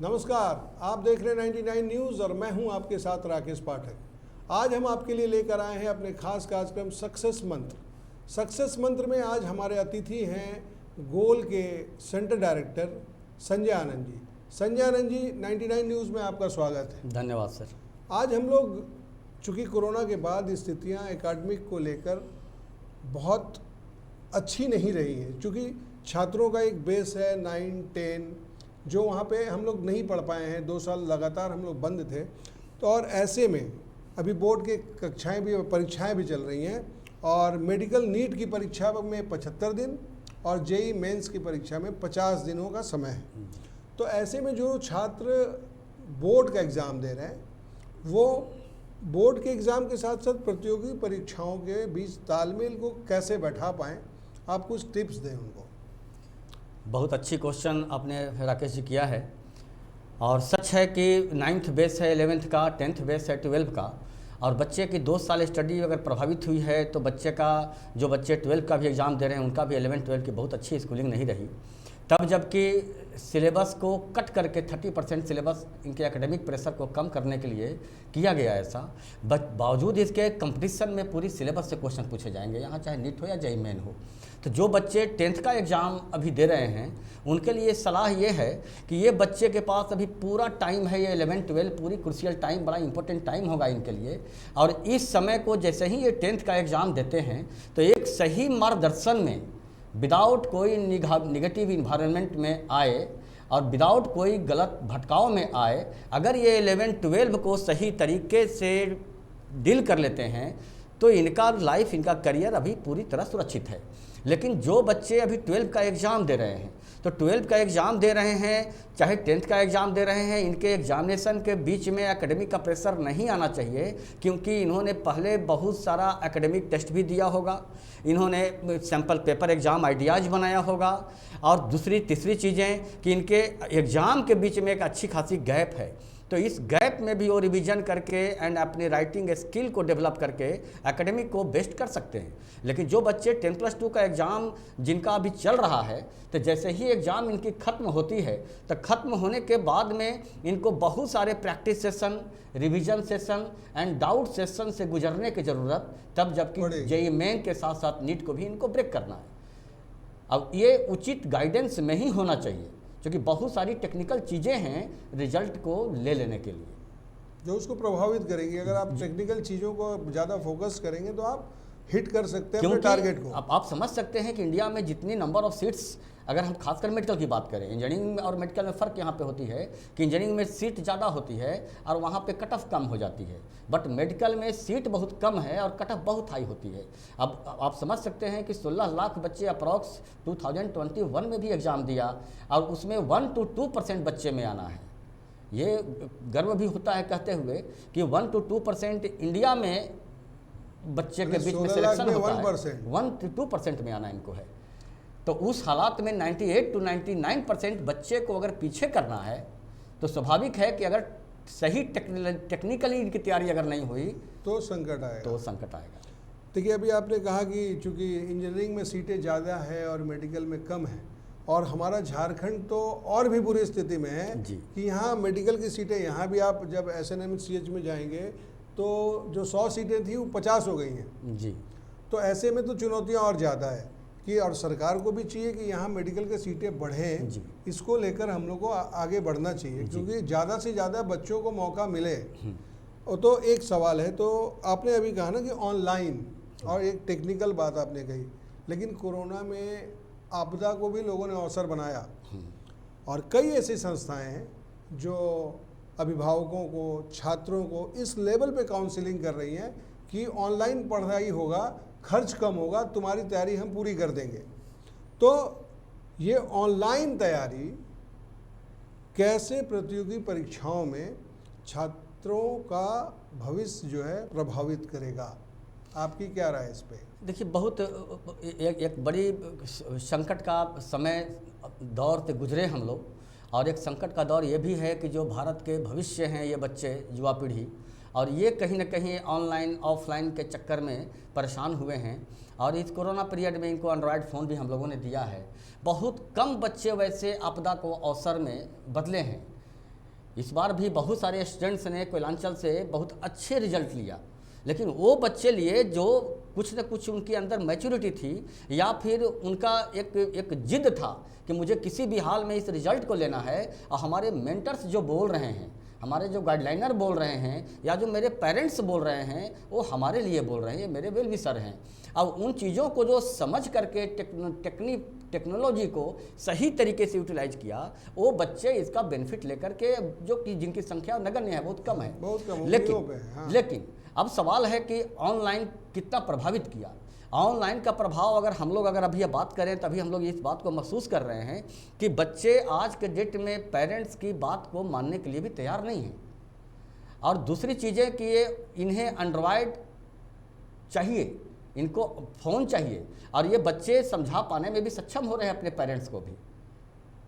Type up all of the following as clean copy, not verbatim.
नमस्कार, आप देख रहे हैं 99 न्यूज़ और मैं हूं आपके साथ राकेश पाठक। आज हम आपके लिए लेकर आए हैं अपने खास कार्यक्रम सक्सेस मंत्र। सक्सेस मंत्र में आज हमारे अतिथि हैं गोल के centre director Sanjay Anand ji. Sanjay Anand ji, 99 news में आपका स्वागत है। धन्यवाद सर। आज हम लोग चूँकि कोरोना के बाद स्थितियाँ एकेडमिक को लेकर बहुत अच्छी नहीं रही हैं, चूँकि छात्रों का एक बेस है 9, 10 जो वहाँ पे हम लोग नहीं पढ़ पाए हैं। 2 साल लगातार हम लोग बंद थे। तो और ऐसे में अभी बोर्ड के कक्षाएं भी, परीक्षाएं भी चल रही हैं और मेडिकल नीट की परीक्षा में 75 दिन और जेई मेंस की परीक्षा में 50 दिनों का समय है। तो ऐसे में जो छात्र बोर्ड का एग्ज़ाम दे रहे हैं वो बोर्ड के एग्ज़ाम के साथ साथ प्रतियोगी परीक्षाओं के बीच तालमेल को कैसे बैठा पाएँ, आप कुछ टिप्स दें उनको। बहुत अच्छी क्वेश्चन आपने राकेश जी किया है और सच है कि 9th बेस है 11th का, 10th बेस है 12th का और बच्चे की 2 साल स्टडी अगर प्रभावित हुई है तो बच्चे का जो बच्चे 12th का भी एग्ज़ाम दे रहे हैं उनका भी 11th 12th की बहुत अच्छी स्कूलिंग नहीं रही। तब जबकि सिलेबस को कट करके 30% सिलेबस इनके एकेडमिक प्रेशर को कम करने के लिए किया गया ऐसा, बावजूद इसके कंपटीशन में पूरी सिलेबस से क्वेश्चन पूछे जाएंगे, यहाँ चाहे नीट हो या जेईई मेन हो। तो जो बच्चे 10th का एग्ज़ाम अभी दे रहे हैं उनके लिए सलाह ये है कि ये बच्चे के पास अभी पूरा टाइम है, ये 11 12 पूरी क्रूशियल टाइम, बड़ा इंपॉर्टेंट टाइम होगा इनके लिए। और इस समय को जैसे ही ये 10th का एग्ज़ाम देते हैं तो एक सही मार्गदर्शन में, विदाउट कोई निगेटिव इन्वायरमेंट में आए और विदाउट कोई गलत भटकाव में आए, अगर ये 11 12 को सही तरीके से डील कर लेते हैं तो इनका लाइफ, इनका करियर अभी पूरी तरह सुरक्षित है। लेकिन जो बच्चे अभी 12th का एग्ज़ाम दे रहे हैं, तो 12th का एग्ज़ाम दे रहे हैं चाहे 10th का एग्ज़ाम दे रहे हैं, इनके एग्जामिनेशन के बीच में एकेडमिक का प्रेशर नहीं आना चाहिए, क्योंकि इन्होंने पहले बहुत सारा एकेडमिक टेस्ट भी दिया होगा, इन्होंने सैम्पल पेपर एग्ज़ाम आइडियाज़ बनाया होगा और दूसरी तीसरी चीज़ें कि इनके एग्ज़ाम के बीच में एक अच्छी खासी गैप है। तो इस गैप में भी वो रिवीजन करके एंड अपनी राइटिंग स्किल को डेवलप करके एकेडमिक को बेस्ट कर सकते हैं। लेकिन जो बच्चे 10+2 का एग्ज़ाम जिनका अभी चल रहा है, तो जैसे ही एग्ज़ाम इनकी ख़त्म होती है तो ख़त्म होने के बाद में इनको बहुत सारे practice session, revision session and doubt session से गुजरने की ज़रूरत, तब जबकि जेईई मेन के साथ साथ नीट को भी इनको ब्रेक करना है। अब ये उचित गाइडेंस में ही होना चाहिए, क्योंकि बहुत सारी टेक्निकल चीज़ें हैं रिजल्ट को ले लेने के लिए जो उसको प्रभावित करेंगी। अगर आप टेक्निकल चीज़ों को ज़्यादा फोकस करेंगे तो आप हिट कर सकते हैं अपने टारगेट को। आप समझ सकते हैं कि इंडिया में जितनी नंबर ऑफ सीट्स, अगर हम खासकर मेडिकल की बात करें, इंजीनियरिंग और मेडिकल में फ़र्क यहाँ पे होती है कि इंजीनियरिंग में सीट ज़्यादा होती है और वहाँ पे कट ऑफ कम हो जाती है, बट मेडिकल में सीट बहुत कम है और कट ऑफ बहुत हाई होती है। अब आप समझ सकते हैं कि 16 लाख बच्चे अप्रॉक्स 2021 में भी एग्ज़ाम दिया और उसमें 1 to 2% बच्चे में आना है। ये गर्व भी होता है कहते हुए कि 1 to 2% इंडिया में बच्चे के बीच में सिलेक्शन होता है, 1 to 2% में आना इनको है। तो उस हालात में 98 to 99% बच्चे को अगर पीछे करना है तो स्वाभाविक है कि अगर सही टेक्निकली इनकी तैयारी अगर नहीं हुई तो संकट आएगा। देखिए, अभी आपने कहा कि चूँकि इंजीनियरिंग में सीटें ज़्यादा है और मेडिकल में कम है, और हमारा झारखंड तो और भी बुरी स्थिति में है कि यहाँ मेडिकल की सीटें, यहाँ भी आप जब SNMCH में जाएंगे तो जो 100 सीटें थी वो 50 हो गई हैं जी। तो ऐसे में तो चुनौतियाँ और ज़्यादा है कि, और सरकार को भी चाहिए कि यहाँ मेडिकल के सीटें बढ़ें, इसको लेकर हम लोग को आगे बढ़ना चाहिए, क्योंकि ज़्यादा से ज़्यादा बच्चों को मौका मिले। और तो एक सवाल है, तो आपने अभी कहा ना कि ऑनलाइन, और एक टेक्निकल बात आपने कही, लेकिन कोरोना में आपदा को भी लोगों ने अवसर बनाया और कई ऐसी संस्थाएं हैं जो अभिभावकों को, छात्रों को इस लेवल पे काउंसलिंग कर रही हैं कि ऑनलाइन पढ़ाई होगा, खर्च कम होगा, तुम्हारी तैयारी हम पूरी कर देंगे। तो ये ऑनलाइन तैयारी कैसे प्रतियोगी परीक्षाओं में छात्रों का भविष्य जो है प्रभावित करेगा, आपकी क्या राय इस पे? देखिए, बहुत एक बड़ी संकट का समय दौर से गुजरे हम लोग, और एक संकट का दौर ये भी है कि जो भारत के भविष्य हैं ये बच्चे, युवा पीढ़ी, और ये कहीं ना कहीं ऑनलाइन ऑफलाइन के चक्कर में परेशान हुए हैं। और इस कोरोना पीरियड में इनको एंड्रॉयड फ़ोन भी हम लोगों ने दिया है। बहुत कम बच्चे वैसे आपदा को अवसर में बदले हैं। इस बार भी बहुत सारे स्टूडेंट्स ने कोयलांचल से बहुत अच्छे रिजल्ट लिया, लेकिन वो बच्चे लिए जो कुछ न कुछ उनके अंदर मैच्योरिटी थी या फिर उनका एक जिद था कि मुझे किसी भी हाल में इस रिजल्ट को लेना है। और हमारे मेंटर्स जो बोल रहे हैं, हमारे जो गाइडलाइनर बोल रहे हैं या जो मेरे पेरेंट्स बोल रहे हैं, वो हमारे लिए बोल रहे हैं, ये मेरे वेल विशर हैं। अब उन चीज़ों को जो समझ करके टेक्नोलॉजी को सही तरीके से यूटिलाइज किया, वो बच्चे इसका बेनिफिट लेकर के, जो कि जिनकी संख्या नगण्य है, बहुत कम है, बहुत कम, लेकिन अब सवाल है कि ऑनलाइन कितना प्रभावित किया। ऑनलाइन का प्रभाव अगर अभी बात करें, तभी हम लोग इस बात को महसूस कर रहे हैं कि बच्चे आज के डेट में पेरेंट्स की बात को मानने के लिए भी तैयार नहीं हैं। और दूसरी चीज़ें कि इन्हें एंड्रॉयड चाहिए, इनको फ़ोन चाहिए, और ये बच्चे समझा पाने में भी सक्षम हो रहे हैं अपने पेरेंट्स को भी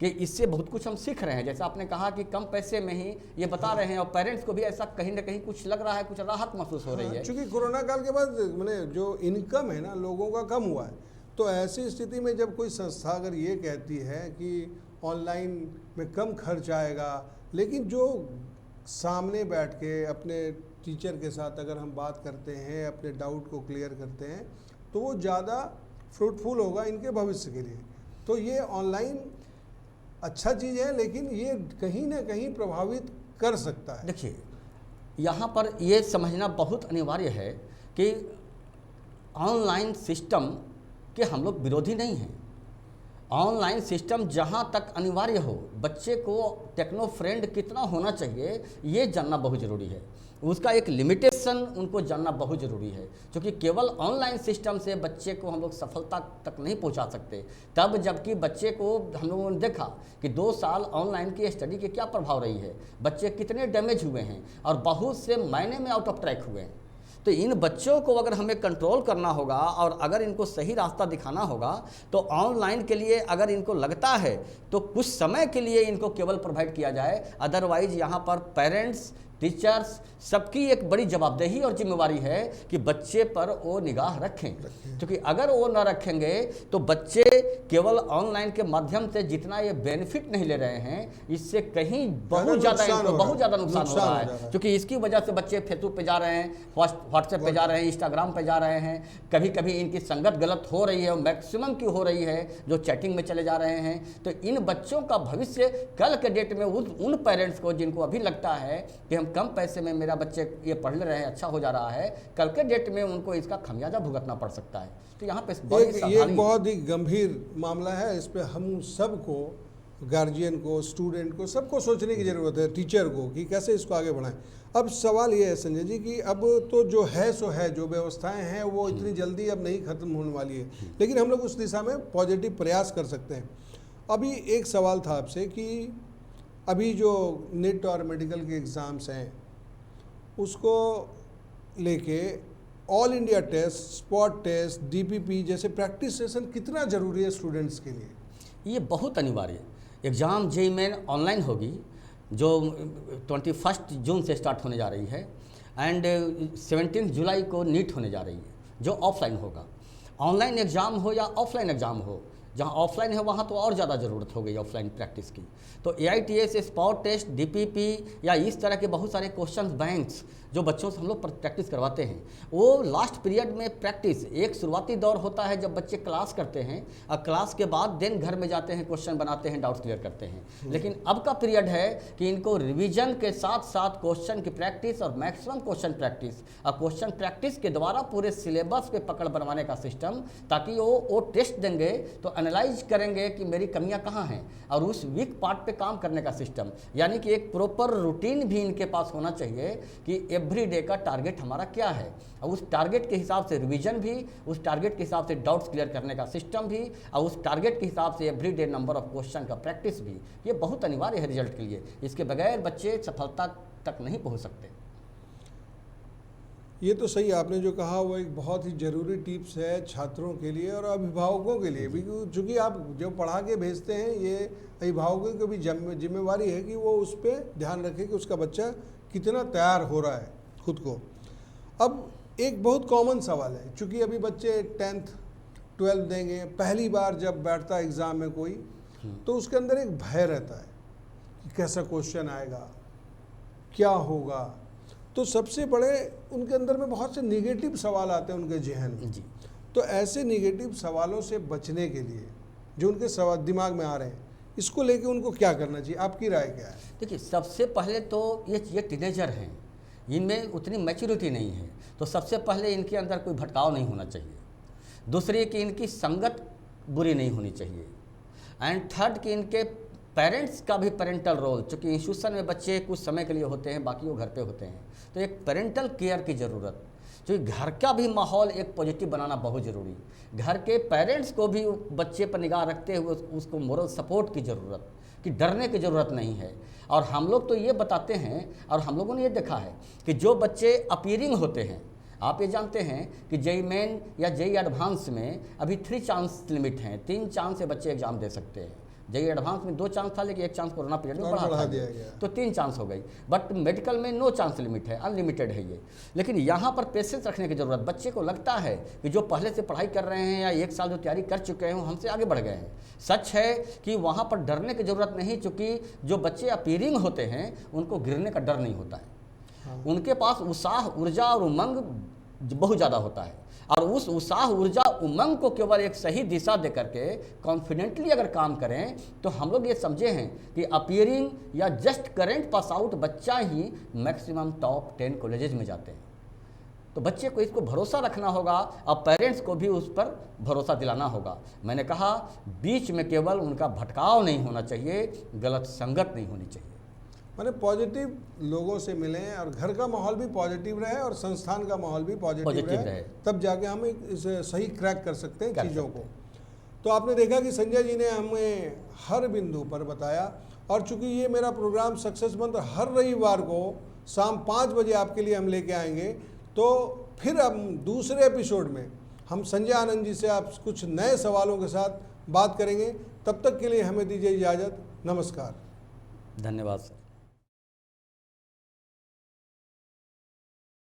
कि इससे बहुत कुछ हम सीख रहे हैं। जैसा आपने कहा कि कम पैसे में ही ये बता रहे हैं, और पेरेंट्स को भी ऐसा कहीं ना कहीं कुछ लग रहा है, कुछ राहत महसूस हो रही है। क्योंकि कोरोना काल के बाद मैंने जो इनकम है ना लोगों का कम हुआ है, तो ऐसी स्थिति में जब कोई संस्था अगर ये कहती है कि ऑनलाइन में कम खर्च आएगा, लेकिन जो सामने बैठ के अपने टीचर के साथ अगर हम बात करते हैं, अपने डाउट को क्लियर करते हैं, तो वो ज़्यादा फ्रूटफुल होगा इनके भविष्य के लिए। तो ये ऑनलाइन अच्छा चीज़ है, लेकिन ये कहीं ना कहीं प्रभावित कर सकता है। देखिए, यहाँ पर ये समझना बहुत अनिवार्य है कि ऑनलाइन सिस्टम के हम लोग विरोधी नहीं हैं। ऑनलाइन सिस्टम जहाँ तक अनिवार्य हो, बच्चे को टेक्नो फ्रेंड कितना होना चाहिए ये जानना बहुत ज़रूरी है। उसका एक लिमिटेशन उनको जानना बहुत ज़रूरी है, क्योंकि केवल ऑनलाइन सिस्टम से बच्चे को हम लोग सफलता तक नहीं पहुंचा सकते। तब जबकि बच्चे को हम लोगों ने देखा कि 2 साल ऑनलाइन की स्टडी के क्या प्रभाव रही है, बच्चे कितने डैमेज हुए हैं और बहुत से मायने में आउट ऑफ ट्रैक हुए हैं। तो इन बच्चों को अगर हमें कंट्रोल करना होगा और अगर इनको सही रास्ता दिखाना होगा, तो ऑनलाइन के लिए अगर इनको लगता है तो कुछ समय के लिए इनको केवल प्रोवाइड किया जाए। अदरवाइज यहाँ पर पेरेंट्स, टीचर्स सबकी एक बड़ी जवाबदेही और जिम्मेवारी है कि बच्चे पर वो निगाह रखें, क्योंकि अगर वो ना रखेंगे तो बच्चे केवल ऑनलाइन के माध्यम से जितना ये बेनिफिट नहीं ले रहे हैं, इससे कहीं बहुत ज़्यादा नुकसान हो रहा है। क्योंकि इसकी वजह से बच्चे फेसबुक पे जा रहे हैं, व्हाट्सएप पे जा रहे हैं, इंस्टाग्राम पे जा रहे हैं, कभी कभी इनकी संगत गलत हो रही है, मैक्सिमम की हो रही है, जो चैटिंग में चले जा रहे हैं। तो इन बच्चों का भविष्य कल के डेट में उन पेरेंट्स को जिनको अभी लगता है कि हम कम पैसे में मेरा बच्चे ये पढ़ ले रहे हैं, अच्छा हो जा रहा है, कल के डेट में उनको इसका खमियाजा भुगतना पड़ सकता है। तो यहाँ पे ये बहुत ही गंभीर मामला है। इस पे हम सबको, गार्जियन को, स्टूडेंट को, सबको सोचने की ज़रूरत है, टीचर को, कि कैसे इसको आगे बढ़ाएं। अब सवाल ये है संजय जी कि अब तो जो है सो है, जो व्यवस्थाएं हैं वो इतनी जल्दी अब नहीं ख़त्म होने वाली है, लेकिन हम लोग उस दिशा में पॉजिटिव प्रयास कर सकते हैं। अभी एक सवाल था आपसे कि अभी जो नेट और मेडिकल के एग्ज़ाम्स हैं उसको लेके all India test, spot test, DPP जैसे प्रैक्टिस सेशन कितना ज़रूरी है स्टूडेंट्स के लिए? ये बहुत अनिवार्य है। एग्ज़ाम JEE मेन ऑनलाइन होगी, जो 21 जून से स्टार्ट होने जा रही है, एंड 17 जुलाई को नीट होने जा रही है, जो ऑफलाइन होगा। ऑनलाइन एग्ज़ाम हो या ऑफलाइन एग्ज़ाम हो, जहाँ ऑफलाइन है वहाँ तो और ज़्यादा ज़रूरत हो गई ऑफलाइन प्रैक्टिस की। तो AITS, स्पॉट टेस्ट, DPP या इस तरह के बहुत सारे क्वेश्चन बैंक्स जो बच्चों से हम लोग प्रैक्टिस करवाते हैं, वो लास्ट पीरियड में प्रैक्टिस, एक शुरुआती दौर होता है जब बच्चे क्लास करते हैं, और क्लास के बाद देन घर में जाते हैं, क्वेश्चन बनाते हैं, डाउट्स क्लियर करते हैं। लेकिन अब का पीरियड है कि इनको रिवीजन के साथ साथ क्वेश्चन की प्रैक्टिस और मैक्सिमम क्वेश्चन प्रैक्टिस, और क्वेश्चन प्रैक्टिस के द्वारा पूरे सिलेबस पे पकड़ बनवाने का सिस्टम, ताकि वो टेस्ट देंगे तो एनालाइज करेंगे कि मेरी कमियां कहाँ हैं, और उस वीक पार्ट पे काम करने का सिस्टम। यानी कि एक प्रॉपर रूटीन भी इनके पास होना चाहिए कि एवरी डे का टारगेट हमारा क्या है, और उस टारगेट के हिसाब से रिवीजन भी, उस टारगेट के हिसाब से डाउट्स क्लियर करने का सिस्टम भी, और उस टारगेट के हिसाब से every day number of question का प्रैक्टिस भी। ये बहुत अनिवार्य है रिजल्ट के लिए, इसके बगैर बच्चे सफलता तक नहीं पहुँच सकते। ये तो सही आपने जो कहा वो एक बहुत ही ज़रूरी टिप्स है छात्रों के लिए और अभिभावकों के लिए भी, चूँकि आप जो पढ़ा के भेजते हैं, ये अभिभावकों की भी जिम्मेवारी है कि वो उस पर ध्यान रखें कि उसका बच्चा कितना तैयार हो रहा है खुद को। अब एक बहुत कॉमन सवाल है, चूँकि अभी बच्चे 10th 12th देंगे, पहली बार जब बैठता है एग्ज़ाम में कोई, तो उसके अंदर एक भय रहता है कि कैसा क्वेश्चन आएगा, क्या होगा। तो सबसे बड़े उनके अंदर में बहुत से निगेटिव सवाल आते हैं उनके जहन में जी। तो ऐसे निगेटिव सवालों से बचने के लिए जो उनके दिमाग में आ रहे हैं, इसको लेके उनको क्या करना चाहिए, आपकी राय क्या है? देखिए, सबसे पहले तो ये टीनेजर हैं, इनमें उतनी मैच्योरिटी नहीं है, तो सबसे पहले इनके अंदर कोई भटकाव नहीं होना चाहिए। दूसरी कि इनकी संगत बुरी नहीं होनी चाहिए। एंड थर्ड कि इनके पेरेंट्स का भी पेरेंटल रोल, चूँकि इंस्टीट्यूशन में बच्चे कुछ समय के लिए होते हैं, बाकी वो घर पे होते हैं, तो एक पेरेंटल केयर की ज़रूरत, क्योंकि घर का भी माहौल एक पॉजिटिव बनाना बहुत ज़रूरी। घर के पेरेंट्स को भी बच्चे पर निगाह रखते हुए उसको मोरल सपोर्ट की ज़रूरत, कि डरने की ज़रूरत नहीं है। और हम लोग तो ये बताते हैं, और हम लोगों ने ये देखा है कि जो बच्चे अपीयरिंग होते हैं, आप ये जानते हैं कि जेई मेन या जेई एडवांस में अभी 3 चांस लिमिट हैं, 3 चांस से बच्चे एग्जाम दे सकते हैं। जेई एडवांस में 2 चांस था, लेकिन 1 चांस कोरोना पीरियड में बढ़ा दिया गया, तो 3 चांस हो गई। बट मेडिकल में नो चांस लिमिट है, अनलिमिटेड है ये। लेकिन यहाँ पर पेशेंस रखने की ज़रूरत। बच्चे को लगता है कि जो पहले से पढ़ाई कर रहे हैं या 1 साल जो तैयारी कर चुके हैं, हमसे आगे बढ़ गए हैं। सच है कि वहाँ पर डरने की ज़रूरत नहीं, चूँकि जो बच्चे अपीयरिंग होते हैं उनको गिरने का डर नहीं होता है। उनके पास उत्साह, ऊर्जा और उमंग बहुत ज़्यादा होता है, और उस उत्साह, ऊर्जा, उमंग को केवल एक सही दिशा दे करके कॉन्फिडेंटली अगर काम करें, तो हम लोग ये समझे हैं कि अपीयरिंग या जस्ट करेंट पास आउट बच्चा ही मैक्सिमम टॉप 10 कॉलेजेस में जाते हैं। तो बच्चे को इसको भरोसा रखना होगा, और पेरेंट्स को भी उस पर भरोसा दिलाना होगा। मैंने कहा, बीच में केवल उनका भटकाव नहीं होना चाहिए, गलत संगत नहीं होनी चाहिए। माने पॉजिटिव लोगों से मिलें और घर का माहौल भी पॉजिटिव रहे और संस्थान का माहौल भी पॉजिटिव रहे, तब जाके हम इसे सही क्रैक कर सकते हैं चीज़ों को। तो आपने देखा कि संजय जी ने हमें हर बिंदु पर बताया, और चूंकि ये मेरा प्रोग्राम सक्सेस मंत्र हर रविवार को शाम 5 बजे आपके लिए हम लेके आएंगे, तो फिर हम दूसरे एपिसोड में हम संजय आनंद जी से आप कुछ नए सवालों के साथ बात करेंगे। तब तक के लिए हमें दीजिए इजाज़त। नमस्कार। धन्यवाद सर।